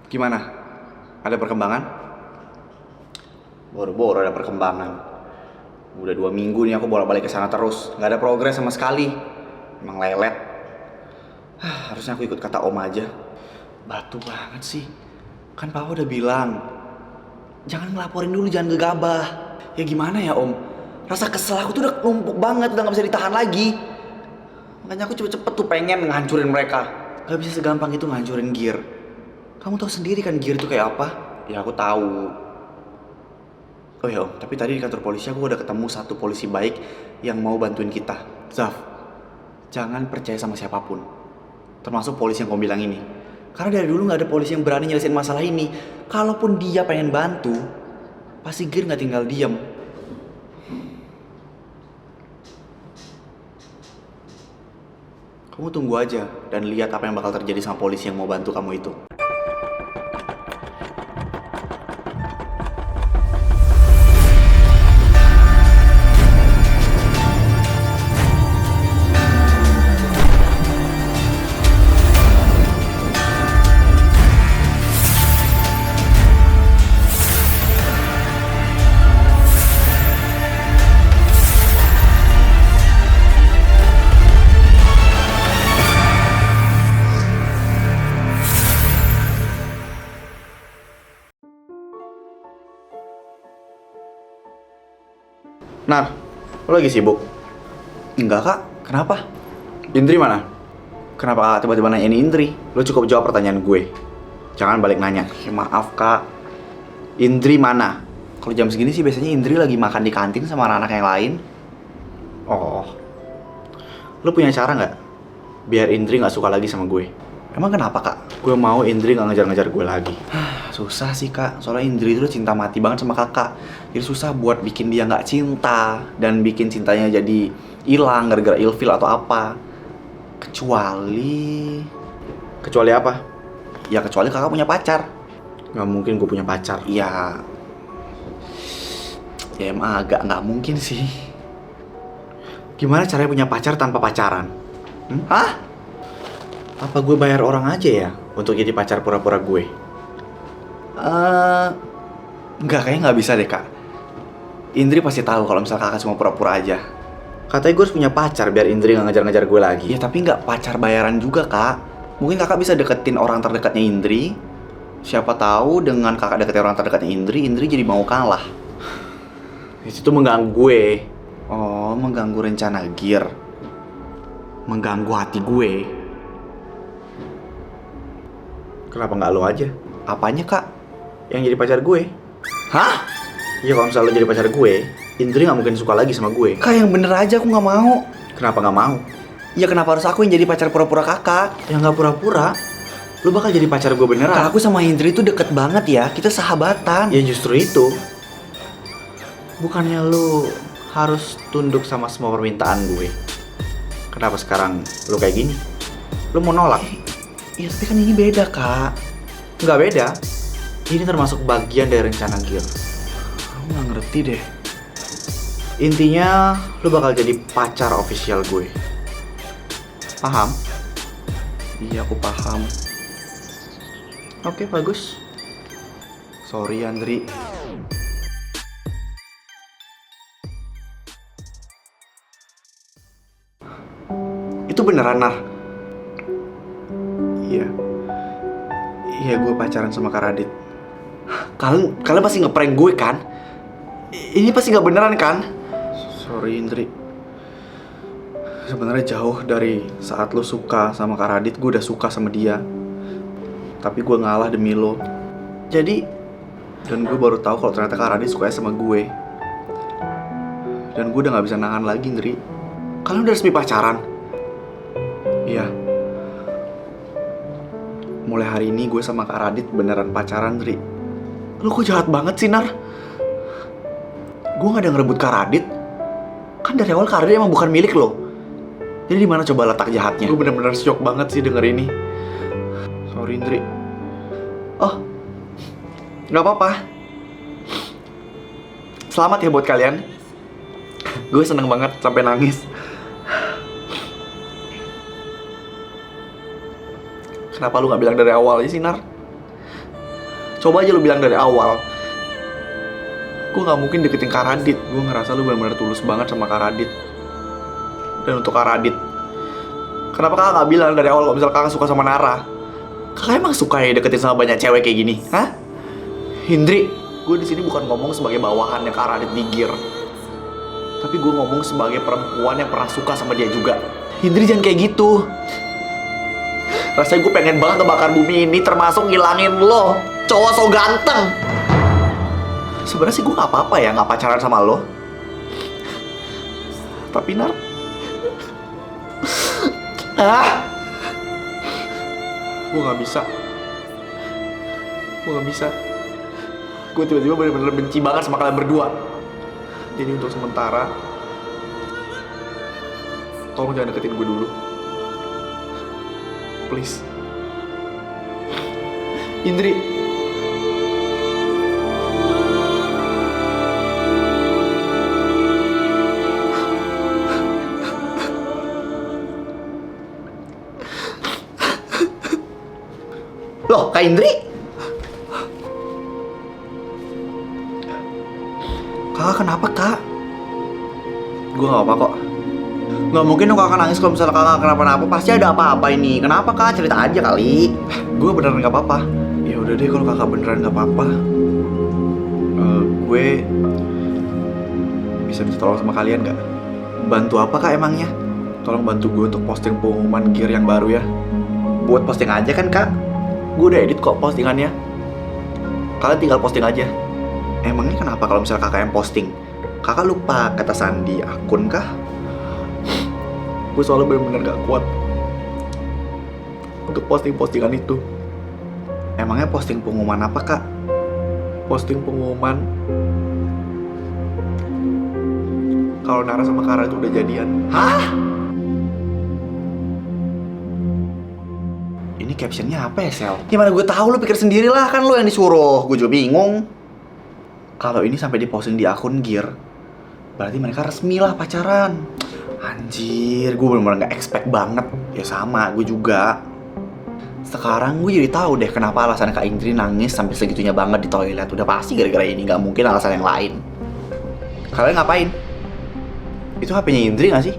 Gimana? Ada perkembangan? Boro-boro ada perkembangan. Udah 2 minggu nih aku bolak-balik ke sana terus. Nggak ada progres sama sekali. Emang lelet. Harusnya aku ikut kata Om aja. Batu banget sih. Kan Papa udah bilang, jangan ngelaporin dulu, jangan gegabah. Ya gimana ya Om? Rasa kesel aku tuh udah numpuk banget, udah gak bisa ditahan lagi. Makanya aku cepet-cepet tuh pengen ngehancurin mereka. Gak bisa segampang itu ngehancurin Gear. Kamu tahu sendiri kan Gear itu kayak apa? Ya aku tahu. Oh ya Om, tapi tadi di kantor polisi aku udah ketemu satu polisi baik yang mau bantuin kita. Zaf, jangan percaya sama siapapun, termasuk polisi yang kamu bilang ini. Karena dari dulu gak ada polisi yang berani nyelesain masalah ini. Kalaupun dia pengen bantu, pasti Gear gak tinggal diam. Kamu tunggu aja dan lihat apa yang bakal terjadi sama polisi yang mau bantu kamu itu. Nar, lo lagi sibuk? Enggak kak, kenapa? Indri mana? Kenapa kakak tiba-tiba nanyain Indri? Lo cukup jawab pertanyaan gue. Jangan balik nanya. Ya, maaf kak, Indri mana? Kalau jam segini sih biasanya Indri lagi makan di kantin sama anak-anak yang lain. Oh, lo punya cara nggak biar Indri nggak suka lagi sama gue? Emang kenapa kak? Gue mau Indri nggak ngejar-ngejar gue lagi. Susah sih kak, soalnya Indri itu cinta mati banget sama kakak. Jadi susah buat bikin dia nggak cinta dan bikin cintanya jadi hilang gara-gara ilfil atau apa. Kecuali apa? Ya kecuali kakak punya pacar. Nggak mungkin gue punya pacar. Ya emang agak nggak mungkin sih. Gimana caranya punya pacar tanpa pacaran? Hah? Apa gue bayar orang aja ya untuk jadi pacar pura-pura gue? Enggak, kayaknya nggak bisa deh kak. Indri pasti tahu kalau misal kakak cuma pura-pura aja. Katanya gue harus punya pacar biar Indri nggak ngejar-ngejar gue lagi. Ya tapi nggak pacar bayaran juga kak. Mungkin kakak bisa deketin orang terdekatnya Indri. Siapa tahu dengan kakak deketin orang terdekatnya Indri jadi mau kalah. Itu mengganggu gue. Oh, mengganggu rencana Gear. Mengganggu hati gue. Kenapa nggak lo aja? Apanya kak? Yang jadi pacar gue? Hah? Ya kalau misalnya lo jadi pacar gue, Indri nggak mungkin suka lagi sama gue. Kak yang bener aja, aku nggak mau. Kenapa nggak mau? Ya kenapa harus aku yang jadi pacar pura-pura kakak? Ya nggak pura-pura. Lo bakal jadi pacar gue beneran. Kak, aku sama Indri tuh deket banget ya. Kita sahabatan. Ya justru itu. Bukannya lo harus tunduk sama semua permintaan gue. Kenapa sekarang lo kayak gini? Lo mau nolak? Iya tapi kan ini beda kak. Nggak beda. Ini termasuk bagian dari rencana Gear. Aku nggak ngerti deh. Intinya lu bakal jadi pacar official gue. Paham? Iya aku paham. Oke bagus. Sorry Andri. Itu beneran Nar? Iya. Iya gue pacaran sama Kak Radit. Kalian pasti ngeprank gue kan? Ini pasti nggak beneran kan? Sorry Indri. Sebenarnya jauh dari saat lo suka sama Kak Radit, gue udah suka sama dia. Tapi gue ngalah demi lo. Jadi, dan gue baru tahu kalau ternyata Kak Radit sukanya sama gue. Dan gue udah nggak bisa nahan lagi Indri. Kalian udah resmi pacaran? Iya. Mulai hari ini gue sama Kak Radit beneran pacaran Indri. Lo kok jahat banget sih Nar? Gue gak ada ngerebut Kak Radit. Kan dari awal Kak Radit emang bukan milik lo. Jadi dimana coba letak jahatnya? Gue bener-bener syok banget sih denger ini. Sorry Indri. Oh, gak apa-apa. Selamat ya buat kalian. Gue seneng banget sampai nangis. Kenapa lu gak bilang dari awal aja sih Nar? Coba aja lu bilang dari awal. Gue gak mungkin deketin Kak Radit. Gue ngerasa lu benar-benar tulus banget sama Kak Radit. Dan untuk Kak Radit, kenapa kakak gak bilang dari awal kalau misal kakak suka sama Nara? Kakak emang suka ya deketin sama banyak cewek kayak gini? Hah? Hindri, gue di sini bukan ngomong sebagai bawahan yang Kak Radit digir. Tapi gue ngomong sebagai perempuan yang pernah suka sama dia juga. Hindri jangan kayak gitu. Rasanya gue pengen banget ngebakar bumi ini, termasuk ngilangin lo, cowok so ganteng. Sebenarnya sih gue gak apa-apa ya gak pacaran sama lo. Tapi Nar, gue gak bisa. Gue tiba-tiba bener-bener benci banget sama kalian berdua. Jadi untuk sementara, tolong jangan deketin gue dulu. Please. Indri. Loh, Kak Indri? Kakak kenapa, Kak? Gue gak apa kok. Gak mungkin dong kakak nangis kalau misalnya kakak kenapa-napa. Pasti ada apa-apa ini. Kenapa, Kak? Cerita aja kali. Gue beneran gak apa-apa. Ya udah deh kalau kakak beneran gak apa-apa. Gue bisa minta tolong sama kalian gak? Bantu apa, Kak, emangnya? Tolong bantu gue untuk posting pengumuman gear yang baru ya. Buat posting aja kan, Kak? Gue udah edit kok postingannya. Kalian tinggal posting aja. Emangnya kenapa kalau misalnya kakak yang posting? Kakak lupa kata sandi akun kah? Gue soalnya bener-bener gak kuat untuk posting-postingan itu. Emangnya posting pengumuman apa, Kak? Posting pengumuman kalau Nara sama Kara itu udah jadian. Hah? Ini captionnya apa ya, Sel? Gimana gue tahu, lu pikir sendirilah, kan lu yang disuruh. Gue juga bingung. Kalau ini sampai diposting di akun Gear, berarti mereka resmi lah pacaran. Anjir, gue bener-bener gak expect banget. Ya sama, gue juga. Sekarang gue jadi tahu deh kenapa alasan Kak Indri nangis sampai segitunya banget di toilet. Udah pasti gara-gara ini, gak mungkin alasan yang lain. Kalian ngapain? Itu HP-nya Indri gak sih?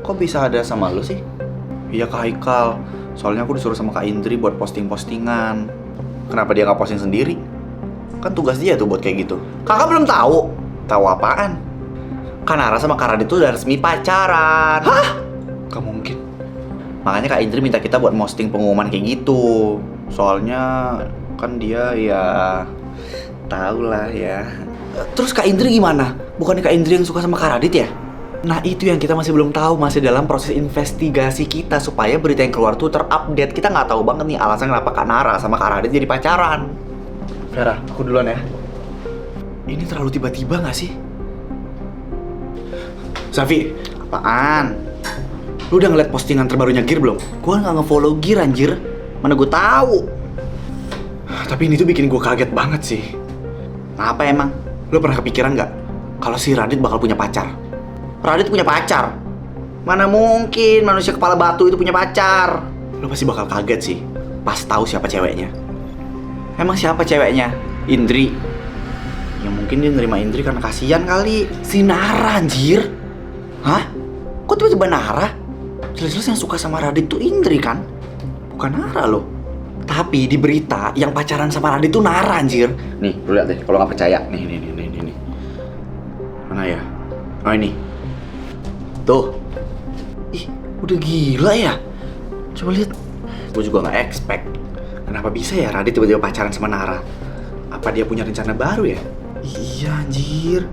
Kok bisa ada sama lu sih? Iya, Kak Haikal. Soalnya aku disuruh sama Kak Indri buat posting-postingan. Kenapa dia gak posting sendiri? Kan tugas dia tuh buat kayak gitu. Kakak belum tahu? Tahu apaan? Kan Nara sama Kak Radit tuh udah resmi pacaran. Hah? Gak mungkin. Makanya Kak Indri minta kita buat posting pengumuman kayak gitu. Soalnya kan dia ya tahu lah ya. Terus Kak Indri gimana? Bukannya Kak Indri yang suka sama Kak Radit ya? Nah itu yang kita masih belum tahu, masih dalam proses investigasi kita supaya berita yang keluar tuh terupdate. Kita nggak tahu banget nih alasan kenapa Kak Nara sama Kak Radit jadi pacaran. Vera, aku duluan ya. Ini terlalu tiba-tiba nggak sih? Safi, apaan? Lu udah ngeliat postingan terbarunya Gear belum? Gua nggak nge-follow Gear anjir. Mana gue tahu. Tapi ini tuh bikin gue kaget banget sih. Apa emang? Lu pernah kepikiran nggak kalau si Radit bakal punya pacar? Radit punya pacar? Mana mungkin manusia kepala batu itu punya pacar? Lo pasti bakal kaget sih pas tahu siapa ceweknya. Emang siapa ceweknya? Indri. Ya mungkin dia nerima Indri karena kasihan kali. Si Nara anjir. Hah? Kok tiba-tiba Nara? Jelas-jelas yang suka sama Radit tuh Indri kan? Bukan Nara loh. Tapi di berita yang pacaran sama Radit tuh Nara anjir. Nih, lu lihat deh kalau nggak percaya. Nih. Mana ya? Oh ini. Tuh. Ih, udah gila ya. Coba lihat. Gue juga gak expect. Kenapa bisa ya Radit tiba-tiba pacaran sama Nara? Apa dia punya rencana baru ya? Iya anjir.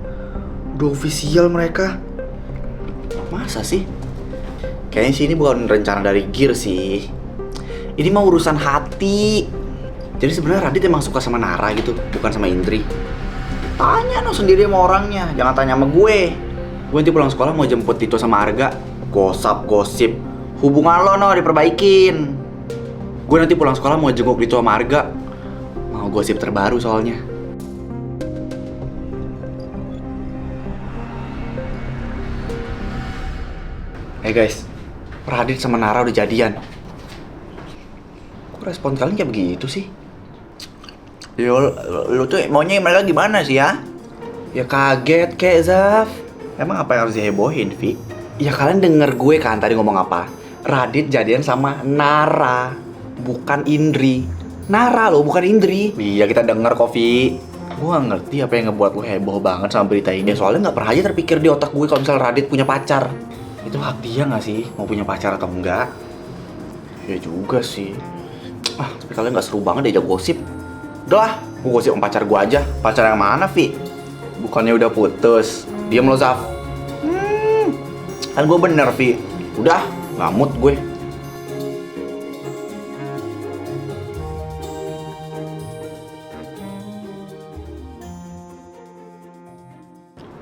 Udah official mereka. Masa sih? Kayaknya sih ini bukan rencana dari Gear sih. Ini mah urusan hati. Jadi sebenarnya Radit emang suka sama Nara gitu, bukan sama Indri. Tanya no sendiri sama orangnya, jangan tanya sama gue. Gue nanti pulang sekolah mau jemput Tito sama Arga. Gosip. Hubungan lo no diperbaikin. Gue nanti pulang sekolah mau jenguk Tito sama Arga. Mau gosip terbaru soalnya. Hey guys, Radit sama Nara udah jadian. Kok respon kalian kayak begitu sih? Yo, lu tuh maunya mereka gimana sih ya? Ya kaget kek, Zaf. Emang apa yang harus dihebohin, Vi? Ya kalian denger gue kan tadi ngomong apa? Radit jadian sama Nara, bukan Indri. Nara loh, bukan Indri. Iya, kita denger kok, Vi. Gue gak ngerti apa yang ngebuat lu heboh banget sama berita ini. Ya, soalnya gak pernah aja terpikir di otak gue kalau misalnya Radit punya pacar. Itu hak dia gak sih, mau punya pacar atau enggak? Ya juga sih. Tapi kalian gak seru banget diajak gosip. Udah lah, gue gosip sama pacar gue aja. Pacar yang mana, Vi? Bukannya udah putus. Diam lo, Zaf. Kan gue bener, Vi. Udah, ngamut gue.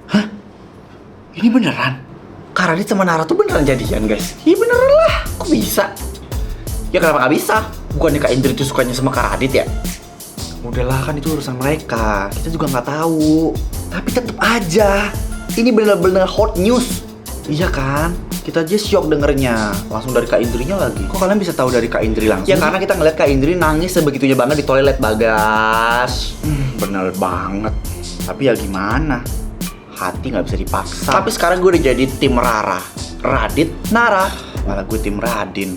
Hah? Ini beneran? Kak Radit sama Nara tuh beneran jadian, guys? Iya beneran lah. Kok bisa? Ya kenapa gak bisa? Bukannya Kak Indri tuh sukanya sama Kak Radit ya? Udahlah, kan itu urusan mereka. Kita juga nggak tahu. Tapi tetep aja, ini bener-bener hot news. Iya kan? Kita aja shock dengernya. Langsung dari Kak Indrinya lagi. Kok kalian bisa tahu dari Kak Indri langsung? Ya karena kita ngeliat Kak Indri nangis sebegitunya banget di toilet, Bagas. Bener banget. Tapi ya gimana? Hati nggak bisa dipaksa. Tapi sekarang gue udah jadi tim Rara, Radit, Nara. Malah gue tim Radin.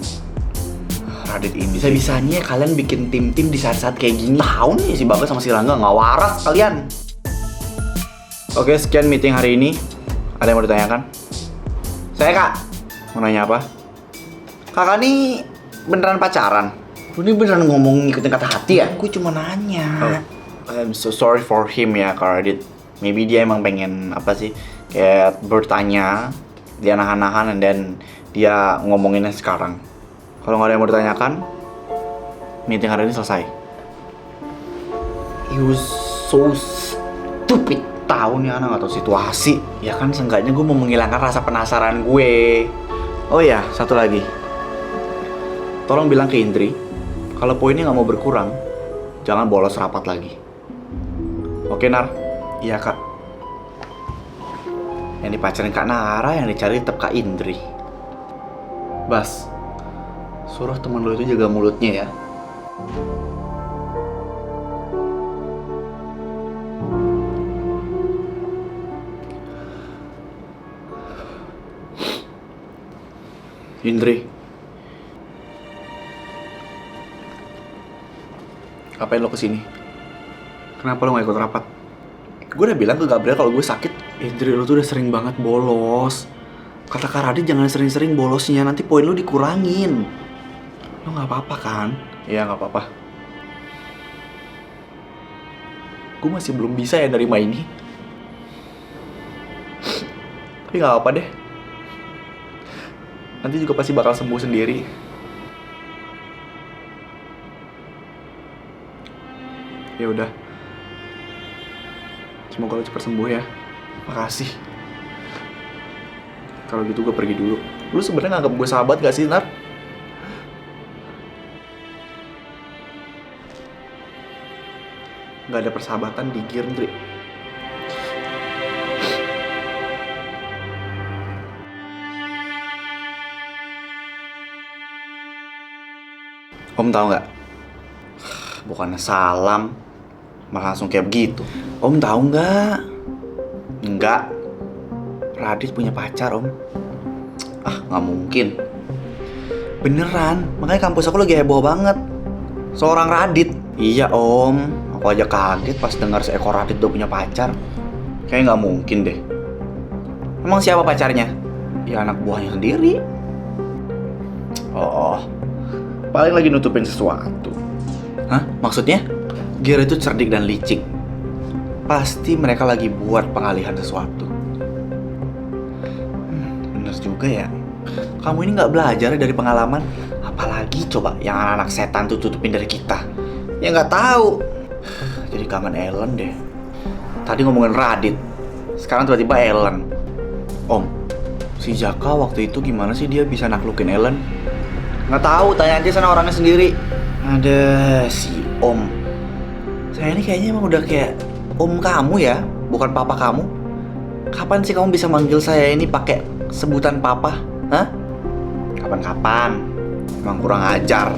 Radit ini bisa-bisanya kalian bikin tim-tim di saat-saat kayak gini. Tahu nih si Bagas sama si Rangga nggak waras kalian. Oke, sekian meeting hari ini. Ada yang mau ditanyakan? Saya Kak. Mau nanya apa? Kakak nih beneran pacaran? Lu ini beneran ngomong ngikutin kata hati ya? Gue cuma nanya. I'm so sorry for him ya, Kak Radit. Maybe dia emang pengen apa sih? Kayak bertanya. Dia nahan-nahan dan dia ngomonginnya sekarang. Kalau nggak ada yang mau ditanyakan, meeting hari ini selesai. You so stupid. Tahu nih anak atau situasi. Ya kan seenggaknya gue mau menghilangkan rasa penasaran gue. Oh ya, satu lagi. Tolong bilang ke Indri, kalau poinnya nggak mau berkurang, jangan bolos rapat lagi. Oke, Nar? Iya, Kak. Yang dipacarin Kak Nara, yang dicari tetap Kak Indri. Bas, suruh temen lo itu jaga mulutnya ya. Indri, ngapain lo kesini? Kenapa lo gak ikut rapat? Gue udah bilang ke Gabriel kalau gue sakit. Indri, lo tuh udah sering banget bolos. Kata Kak Radit jangan sering-sering bolosnya, nanti poin lo dikurangin. Lo gak apa-apa kan? Iya gak apa-apa. Gue masih belum bisa ya nerima ini. Tapi gak apa-apa deh. Nanti juga pasti bakal sembuh sendiri. Ya udah. Semoga lo cepat sembuh ya. Makasih. Kalau gitu gue pergi dulu. Lu sebenarnya nganggap gue sahabat gak sih, Nar? Gak ada persahabatan di Gear, Indri. Om tahu nggak? Bukannya salam, malah langsung kayak begitu. Om tahu nggak? Enggak. Radit punya pacar, Om. Nggak mungkin. Beneran, makanya kampus aku lagi heboh banget. Seorang Radit. Iya, Om. Aku aja kaget pas dengar seekor Radit udah punya pacar. Kayaknya nggak mungkin deh. Emang siapa pacarnya? Ya anak buahnya sendiri. Oh. Paling lagi nutupin sesuatu. Hah? Maksudnya? Gear itu cerdik dan licik. Pasti mereka lagi buat pengalihan sesuatu. Bener juga ya. Kamu ini gak belajar dari pengalaman. Apalagi coba yang anak-anak setan tuh tutupin dari kita. Ya gak tahu. Jadi kangen Ellen deh. Tadi ngomongin Radit, sekarang tiba-tiba Ellen. Om, si Jaka waktu itu gimana sih dia bisa naklukin Ellen? Nggak tahu, tanya aja sana orangnya sendiri. Ada si Om. Saya ini kayaknya emang udah kayak Om kamu ya, bukan papa kamu. Kapan sih kamu bisa manggil saya ini pakai sebutan papa? Hah? Kapan-kapan? Emang kurang ajar.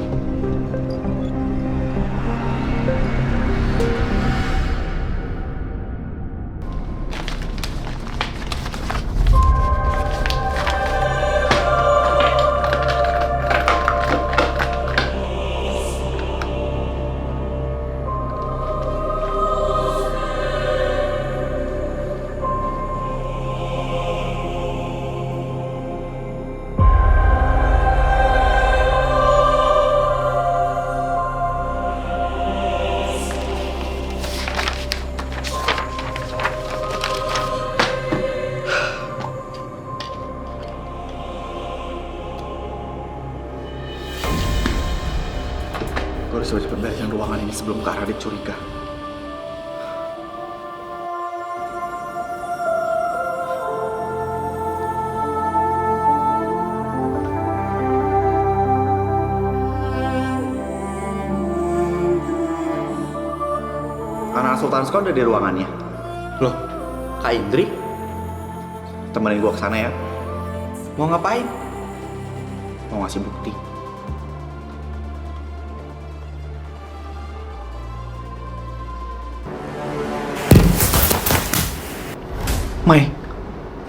Gue harus cepet-cepet beresin ruangan ini sebelum Kak Radit curiga. Anak Sultan Squad udah di ruangannya. Loh, Kak Indri? Temenin gua kesana ya. Mau ngapain? Mau ngasih bukti. Mai,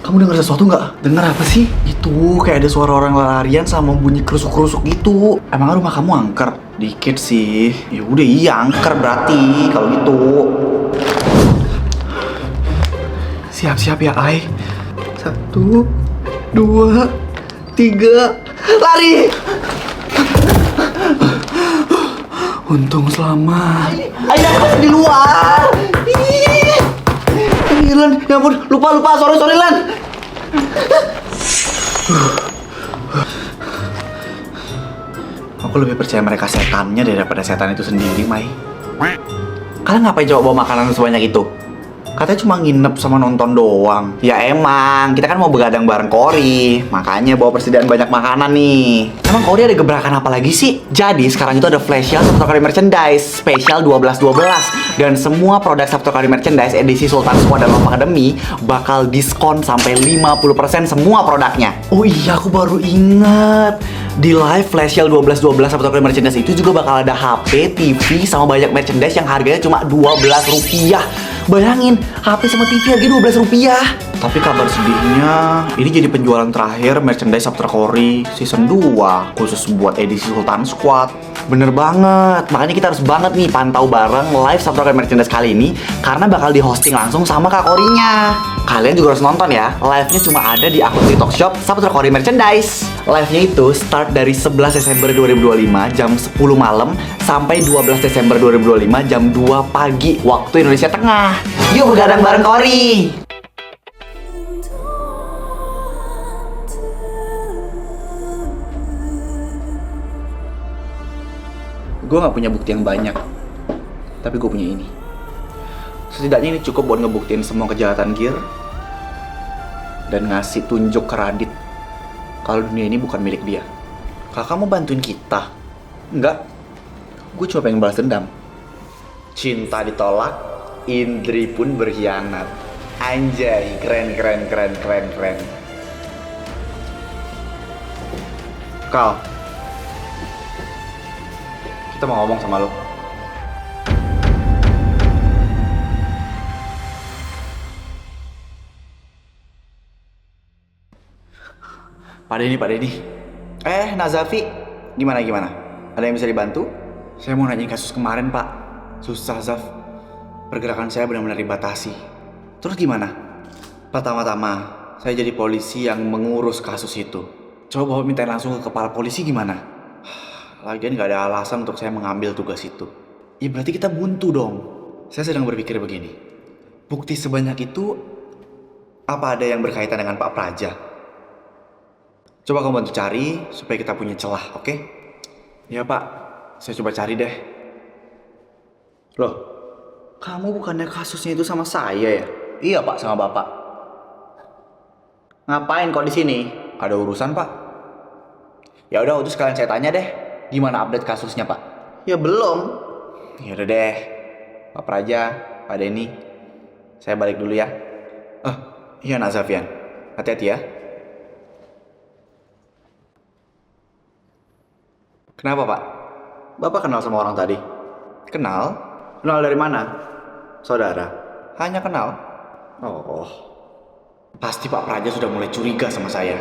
kamu dengar sesuatu nggak? Dengar apa sih? Itu kayak ada suara orang larian sama bunyi kerusuk-kerusuk gitu. Emang rumah kamu angker? Dikit sih. Ya udah iya angker berarti kalau gitu. Siap-siap ya, Ai. 1, 2, 3, lari! Untung selamat. Ayo aku di luar. Lan, ya ampun, lupa, sorry Lan. Aku lebih percaya mereka setannya daripada setan itu sendiri, Mai. Kalian ngapain coba bawa makanan sebanyak itu? Katanya cuma nginep sama nonton doang. Ya emang, kita kan mau begadang bareng Cory. Makanya bawa persediaan banyak makanan nih. Emang Cory ada gebrakan apa lagi sih? Jadi sekarang itu ada flash sale Sabtu Cory Merchandise spesial 12-12. Dan semua produk Sabtu Cory Merchandise edisi Sultan Squad dan Love Academy bakal diskon sampai 50% semua produknya. Oh iya, aku baru ingat. Di live flash sale 12-12 Sabtu Cory Merchandise itu juga bakal ada HP, TV, sama banyak merchandise yang harganya cuma Rp12. Bayangin, HP sama TV harganya Rp12. Tapi kabar sedihnya, ini jadi penjualan terakhir merchandise Sabtu Cory Season 2 khusus buat edisi Sultan Squad. Bener banget, makanya kita harus banget nih pantau bareng live Sabtu Cory Merchandise kali ini karena bakal di hosting langsung sama Kak Cory-nya. Kalian juga harus nonton ya, live-nya cuma ada di akun TikTok Shop Sabtu Cory Merchandise. Live-nya itu start dari 11 Desember 2025 jam 10 malam sampai 12 Desember 2025 jam 2 pagi waktu Indonesia Tengah. Yuk begadang bareng Cory! Gue gak punya bukti yang banyak, tapi gue punya ini. Setidaknya ini cukup buat ngebuktiin semua kejahatan Gear dan ngasih tunjuk ke Radit kalau dunia ini bukan milik dia. Kalau kamu bantuin kita, enggak, gue cuma pengen balas dendam. Cinta ditolak, Indri pun berkhianat. Anjay, keren. Kal, kita mau ngomong sama lo. Pak Denny. Nazafi, gimana? Ada yang bisa dibantu? Saya mau nanyain kasus kemarin, Pak. Susah, Zaf. Pergerakan saya benar-benar dibatasi. Terus gimana? Pertama-tama, saya jadi polisi yang mengurus kasus itu. Coba Bapak minta langsung ke kepala polisi gimana? Lagian gak ada alasan untuk saya mengambil tugas itu. Ya berarti kita buntu dong. Saya sedang berpikir begini. Bukti sebanyak itu, apa ada yang berkaitan dengan Pak Praja? Coba kamu bantu cari supaya kita punya celah, oke? Ya Pak, saya coba cari deh. Loh, kamu bukannya kasusnya itu sama saya ya? Iya Pak, sama Bapak. Ngapain kok di sini? Ada urusan Pak. Ya udah, itu sekalian saya tanya deh, gimana update kasusnya Pak? Ya belum. Ya udah deh, Pak Praja, Pak Denny, saya balik dulu ya. Iya Nak Zafian, hati-hati ya. Kenapa Pak? Bapak kenal sama orang tadi? Kenal? Kenal dari mana? Saudara? Hanya kenal? Oh, pasti Pak Praja sudah mulai curiga sama saya.